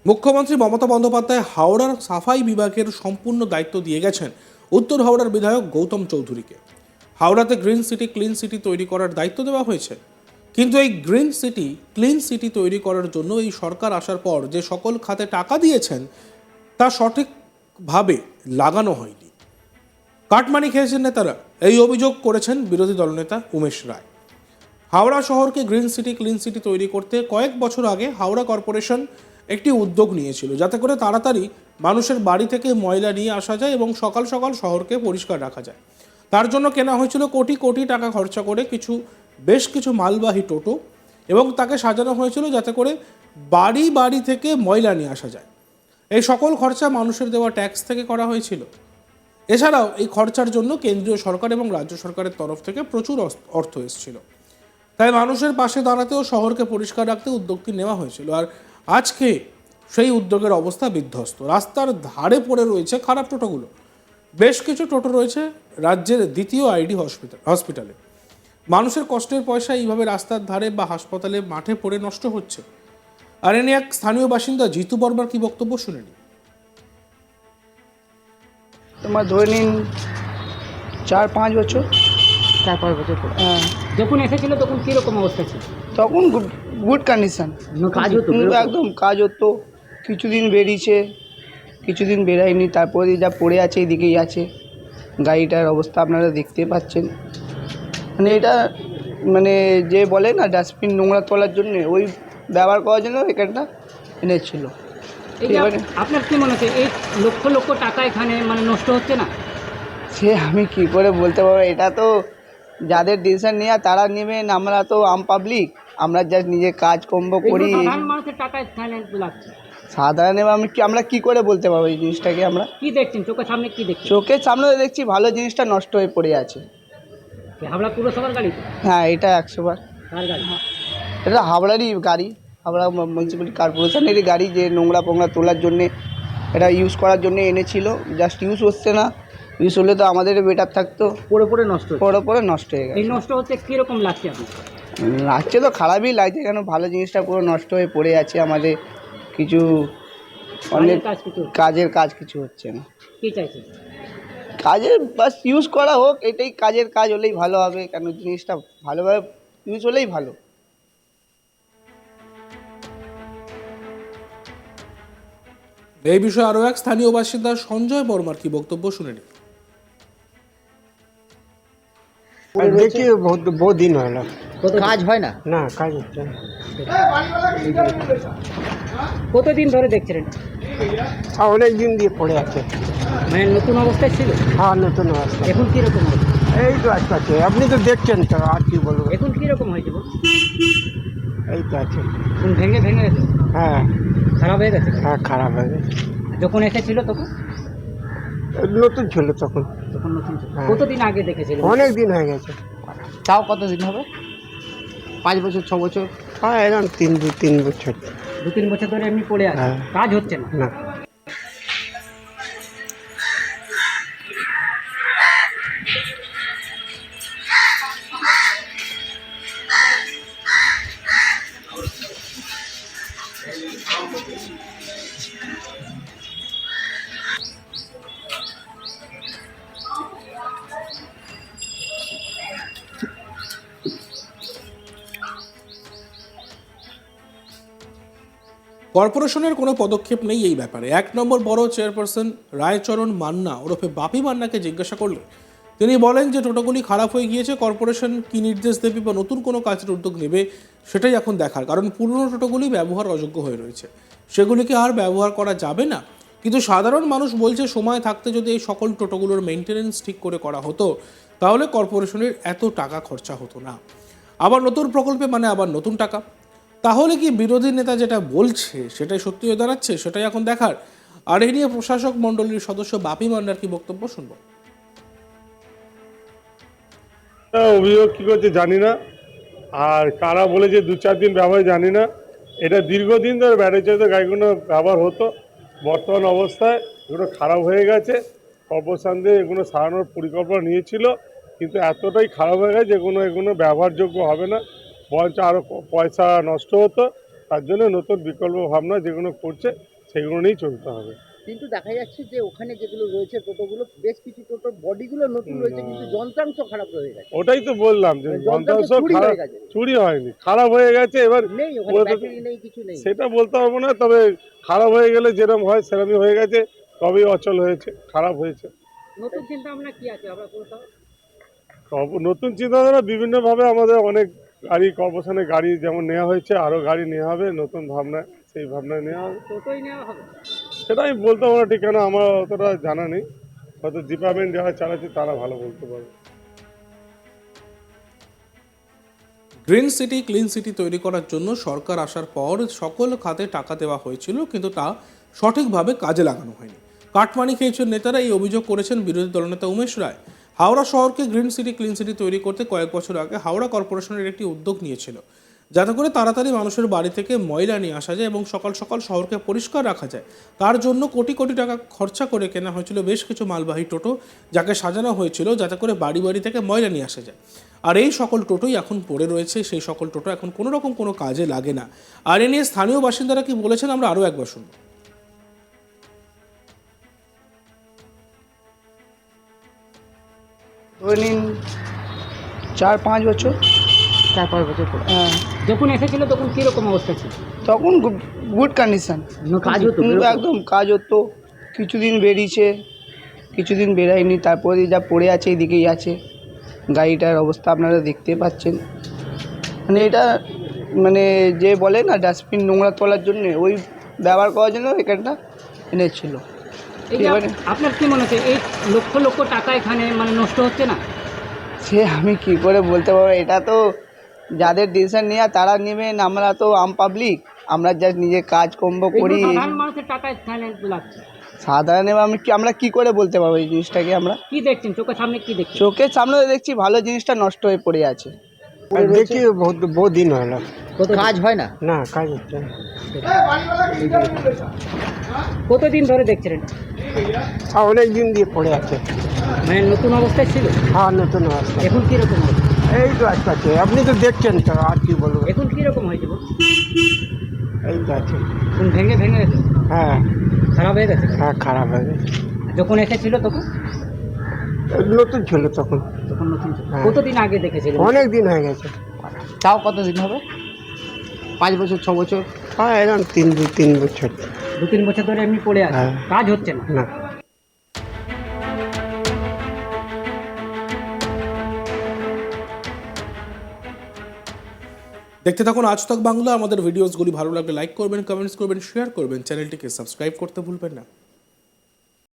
মুখ্যমন্ত্রী মমতা বন্দ্যোপাধ্যায় হাওড়ার সাফাই বিভাগের সম্পূর্ণ দায়িত্ব দিয়ে গেছেন উত্তর হাওড়ার বিধায়ক গৌতম চৌধুরীকে। হাওড়াতে গ্রিন সিটি ক্লিন সিটি তৈরি করার দায়িত্ব দেওয়া হয়েছে, কিন্তু এই গ্রিন সিটি ক্লিন সিটি তৈরি করার জন্য এই সরকার আসার পর যে সকল খাতে টাকা দিয়েছেন তা সঠিকভাবে লাগানো হয়নি। কাটমানি খেয়েছেন নেতারা, এই অভিযোগ করেছেন বিরোধী দলনেতা উমেশ রায়। হাওড়া শহরকে গ্রিন সিটি ক্লিন সিটি তৈরি করতে কয়েক বছর আগে হাওড়া কর্পোরেশন একটি উদ্যোগ নিয়েছিল, যাতে করে তাড়াতাড়ি মানুষের বাড়ি থেকে ময়লা নিয়ে আসা যায় এবং সকাল সকাল শহরকে পরিষ্কার রাখা যায়। তার জন্য কেনা হয়েছিল কোটি কোটি টাকা খরচা করে বেশ কিছু মালবাহী টোটো, এবং তাকে সাজানো হয়েছিল যাতে করে বাড়ি বাড়ি থেকে ময়লা নিয়ে আসা যায়। এই সকল খরচা মানুষের দেওয়া ট্যাক্স থেকে করা হয়েছিল। এছাড়াও এই খরচার জন্য কেন্দ্রীয় সরকার এবং রাজ্য সরকারের তরফ থেকে প্রচুর অর্থ এসেছিল। তাই মানুষের পাশে দাঁড়াতেও শহরকে পরিষ্কার রাখতে উদ্যোগটি নেওয়া হয়েছিল। আর আজকে সেই উদ্যোগের অবস্থা বিধ্বস্ত। রাস্তার ধারে পড়ে রয়েছে খারাপ টোটোগুলো। বেশ কিছু টোটো রয়েছে রাজ্যের দ্বিতীয় আইডি হসপিটালে। মানুষের কষ্টের পয়সা এইভাবে রাস্তার ধারে বা হাসপাতালে মাঠে পড়ে নষ্ট হচ্ছে। আর এ নিয়ে এক স্থানীয় বাসিন্দা জিতু বর্মার কি বক্তব্য শুনে নিন। তোমার ধরে নিন 4-5 বছর। 4-5 বছর পর যখন এসেছিল তখন কীরকম অবস্থা ছিল? তখন গুড কন্ডিশন, কাজ হতো একদম কাজ হতো। কিছুদিন বেরিয়েছে, কিছুদিন বেরায়নি, তারপরে যা পড়ে আছে এদিকেই আছে। গাড়িটার অবস্থা আপনারা দেখতে পাচ্ছেন। মানে এটা মানে যে বলে না ডাস্টবিন নোংরা তোলার জন্য, ওই ব্যবহার করার জন্য এখানটা এনেছিল। এবারে আপনার কি মনে হচ্ছে এই লক্ষ লক্ষ টাকা এখানে মানে নষ্ট হচ্ছে না? সে আমি কি করে বলতে পারবো, এটা তো যাদের ডিসিশন নেওয়া তারা নেবেন। আমরা তো আম পাবলিক, আমরা জাস্ট নিজে কাজ কর্ম করি। সাধারণ মানুষের টাকা এখানে লাগছে। সাধারণ আমরা কি করে বলতে পারবো এই জিনিসটাকে? আমরা কি দেখছেন চোখের সামনে? কি দেখছেন? চোখের সামনে দেখছি ভালো জিনিসটা নষ্ট হয়ে পড়ে আছে। হাওড়া পুরসভার গাড়ি তো? হ্যাঁ, এটা 100 বার। কার গাড়ি? এটা হাওড়ারই গাড়ি, হাওড়া মিউনিসিপ্যালিটি কর্পোরেশনেরই গাড়ি, যে নোংরা পোংরা তোলার জন্যে এটা ইউজ করার জন্য এনেছিল। জাস্ট ইউজ হচ্ছে না। ইউজ হলে তো আমাদের বেটার থাকতো। পড়ে পড়ে নষ্ট পরে নষ্ট হয়ে গেছে। এই নষ্ট হচ্ছে কীরকম লাগছে আপনার? লাগছে তো খারাপই লাগছে, কেন ভালো জিনিসটা পুরো নষ্ট হয়ে পড়ে আছে। আমাদের কিছু অনেক কাজের কাজ কিছু হচ্ছে না। কী চাইছে? কাজের বাস ইউজ করা হোক, এটাই কাজের কাজ হলেই ভালো হবে। কেন জিনিসটা ভালোভাবে ইউজ হলেই ভালো। এই বিষয়ে আরও এক স্থানীয় বাসিন্দা সঞ্জয় বর্মার কি বক্তব্য শুনে নিন। দেখি বহুত দিন হলো, কাজ হয় না? না কাজ হচ্ছে না। কতদিন ধরে দেখছেন এটা? অনেক দিন দিয়ে পড়ে আছে। মানে নতুন অবস্থায় ছিল? হ্যাঁ, নতুন অবস্থা। এখন কীরকম হয়েছে? এই তো আজকে আছে, আপনি তো দেখছেন তো, আর কি বলবো। এখন কীরকম হয়েছে? এই তো আছে। ভেঙে ভেঙে গেছে? হ্যাঁ খারাপ হয়ে গেছে? হ্যাঁ, খারাপ হয়ে গেছে। যখন এসেছিল তখন? নতুন ছিল তখন। তখন নতুন ছিল। হ্যাঁ। কতদিন আগে দেখেছিল? অনেক দিন হয়ে গেছে। তাও কতদিন হবে? 5 বছর 6 বছর? হ্যাঁ, এরকম 3 বছর। 2-3 বছর ধরে এমনি পড়ে আছে, হ্যাঁ। কাজ হচ্ছে না? না। কর্পোরেশনের কোনো পদক্ষেপ নেই এই ব্যাপারে। 1 নম্বর বড় চেয়ারপারসন রায়চরণ মান্না ওরফে বাপি মান্নাকে জিজ্ঞাসা করলে তিনি বলেন যে টোটোগুলি খারাপ হয়ে গিয়েছে, কর্পোরেশন কি নির্দেশ দেবে বা নতুন কোনো কাজের উদ্যোগ নেবে সেটাই এখন দেখার। কারণ পুরনো টোটোগুলি ব্যবহার অযোগ্য হয়ে রয়েছে, সেগুলিকে আর ব্যবহার করা যাবে না। কিন্তু সাধারণ মানুষ বলছে সময় থাকতে যদি এই সকল টোটোগুলোর মেনটেনেন্স ঠিক করে করা হতো তাহলে কর্পোরেশনের এত টাকা খরচা হতো না। আবার নতুন প্রকল্পে মানে আবার নতুন টাকা। তাহলে কি বিরোধী নেতা যেটা বলছে সেটাই সত্যি হয়ে দাঁড়াচ্ছে, সেটাই এখন দেখার। আর এই নিয়ে প্রশাসক মণ্ডলীর সদস্য বাপি মান্নার কি বক্তব্য শুনবো। অভিযোগ কী করছে জানি না, আর কারা বলে যে 2-4 দিন ব্যবহার জানি না। এটা দীর্ঘদিন ধরে ব্যাটারি চালিত গাড়িগুলো ব্যবহার হতো। বর্তমান অবস্থায় এগুলো খারাপ হয়ে গেছে। কর্পোরেশন দিয়ে এগুলো সারানোর পরিকল্পনা নিয়েছিল, কিন্তু এতটাই খারাপ হয়ে গেছে এগুলো ব্যবহারযোগ্য হবে না, বরঞ্চ আরও পয়সা নষ্ট হতো। তার জন্য নতুন বিকল্প ভাবনা যেগুলো করছে সেগুলো নিয়েই চলতে হবে। কিন্তু দেখা যাচ্ছে যে ওখানে যেগুলো রয়েছে টোটোগুলো বেশ কিছু টোটোর বডিগুলো নতুন রয়েছে কিন্তু যন্ত্রাংশ খারাপ হয়ে গেছে। ওটাই তো বললাম যে যন্ত্রাংশ চুরি খারাপ, হয়ে গেছে। চুরি হয়নি, খারাপ হয়ে গেছে। এবার নেই ওখানে ওরা তো- ব্যাটারি নেই, কিছু নেই। সেটা বলতে পারবো না, তবে খারাপ হয়ে গেলে যেরকম হয় সেরকমই হয়ে গেছে, তবেই অচল হয়েছে, খারাপ হয়েছে। নতুন চিন্তা ভাবনা কি আছে আমরা কোথাও? নতুন চিন্তাধারা বিভিন্নভাবে আমাদের অনেক গাড়ি কর্পোরেশনের গাড়ি যেমন নেওয়া হয়েছে, আরও গাড়ি নেওয়া হবে নতুন ভাবনা, সেই ভাবনায় নেওয়া হবে। টোটোই নেওয়া হবে। সেটা আমি বলতে পারবো না ঠিক, কেন আমার অতটা জানা নেই, হয়তো ডিপার্টমেন্ট যারা চালাচ্ছে তারা ভালো বলতে পারবে। গ্রিন সিটি ক্লিন সিটি তৈরি করার জন্য সরকার আসার পর সকল খাতে টাকা দেওয়া হয়েছিল, কিন্তু তা সঠিকভাবে কাজে লাগানো হয়নি। কাটমানি খেয়েছেন নেতারা, এই অভিযোগ করেছেন বিরোধী দলনেতা উমেশ রায়। হাওড়া শহরকে গ্রিন সিটি ক্লিন সিটি তৈরি করতে কয়েক বছর আগে হাওড়া কর্পোরেশনের একটি উদ্যোগ নিয়েছিল, যাতে করে তাড়াতাড়ি মানুষের বাড়ি থেকে ময়লা নিয়ে আসা যায় এবং সকাল সকাল শহরকে পরিষ্কার রাখা যায়। তার জন্য কোটি কোটি টাকা খরচা করে কেনা হয়েছিল বেশ কিছু মালবাহী টোটো, যাকে সাজানো হয়েছিল যাতে করে বাড়ি বাড়ি থেকে ময়লা নিয়ে আসা যায়। আর এই সকল টোটোই এখন পড়ে রয়েছে, সেই সকল টোটো এখন কোনো রকম কোনো কাজে লাগে না। আর এ নিয়ে স্থানীয় বাসিন্দারা কি বলেছেন আমরা আরও একবার শুনব। ধরে নিন 4-5 বছর। 4-5 বছর পর হ্যাঁ, যখন এসেছিল তখন কিরকম অবস্থা ছিল? তখন গুড কন্ডিশন, কাজ হতো? একদম কাজ হতো। কিছুদিন বেরিয়েছে, কিছুদিন বেরায়নি, তারপরে যা পড়ে আছে এদিকেই আছে। গাড়িটার অবস্থা আপনারা দেখতে পাচ্ছেন। মানে এটা মানে যে বলে না ডাস্টবিন নোংরা তোলার জন্য, ওই ব্যবহার করার জন্য এখানটা এনেছিল। এই যে এবারে আপনার কি মনে হচ্ছে এই লক্ষ লক্ষ টাকা এখানে মানে নষ্ট হচ্ছে না? সে আমি কি করে বলতে পারবো, এটা তো যাদের ডিসিশন নেওয়া তারা নেবেন, আমরা তো আম পাবলিক, আমরা যা নিজে কাজ কর্ম করি। এগুলো সাধারণ মানুষের টাকা এখানে লাগছে। সাধারণ আমরা কি করে বলতে পারবো এই জিনিসটাকে? আমরা কি দেখছেন চোখের সামনে, কি দেখছেন? চোখের সামনে দেখছি ভালো জিনিসটা নষ্ট হয়ে পড়ে আছে। আর দেখি বহুত দিন হলো কাজ হয় না। না, কাজ হচ্ছে না। কতদিন ধরে দেখছেন? আর অনেক দিন দিয়ে পড়ে আছে। মানে নতুন অবস্থায় ছিল, হ্যাঁ, নতুন অবস্থা। এখন কিরকম হয়েছে? এই তো আচ্ছা আছে, আপনি তো দেখছেন তো, আর কি বলবো। এখন কিরকম হয়েছে বলুন? এই তো আছে। কোন ভেঙে ভেঙে গেছে, হ্যাঁ খারাপ হয়ে গেছে? হ্যাঁ, খারাপ হয়ে গেছে। যখন এসেছিল তখন নতুন ছিল তখন। তখন নতুন ছিল। হ্যাঁ। কতদিন আগে দেখেছিলেন? অনেক দিন হয়ে গেছে। তাও কতদিন হবে? 5 বছর 6 বছর? হ্যাঁ, এরকম 3 বছর। 2-3 বছর ধরে এমনি পড়ে আছে, হ্যাঁ। কাজ হচ্ছে না। না। দেখতে থাকুন আজ তক বাংলা। আমাদের ভিডিওসগুলি ভালো লাগলে লাইক করবেন, কমেন্টস করবেন, শেয়ার করবেন, চ্যানেলটিকে সাবস্ক্রাইব করতে ভুলবেন না।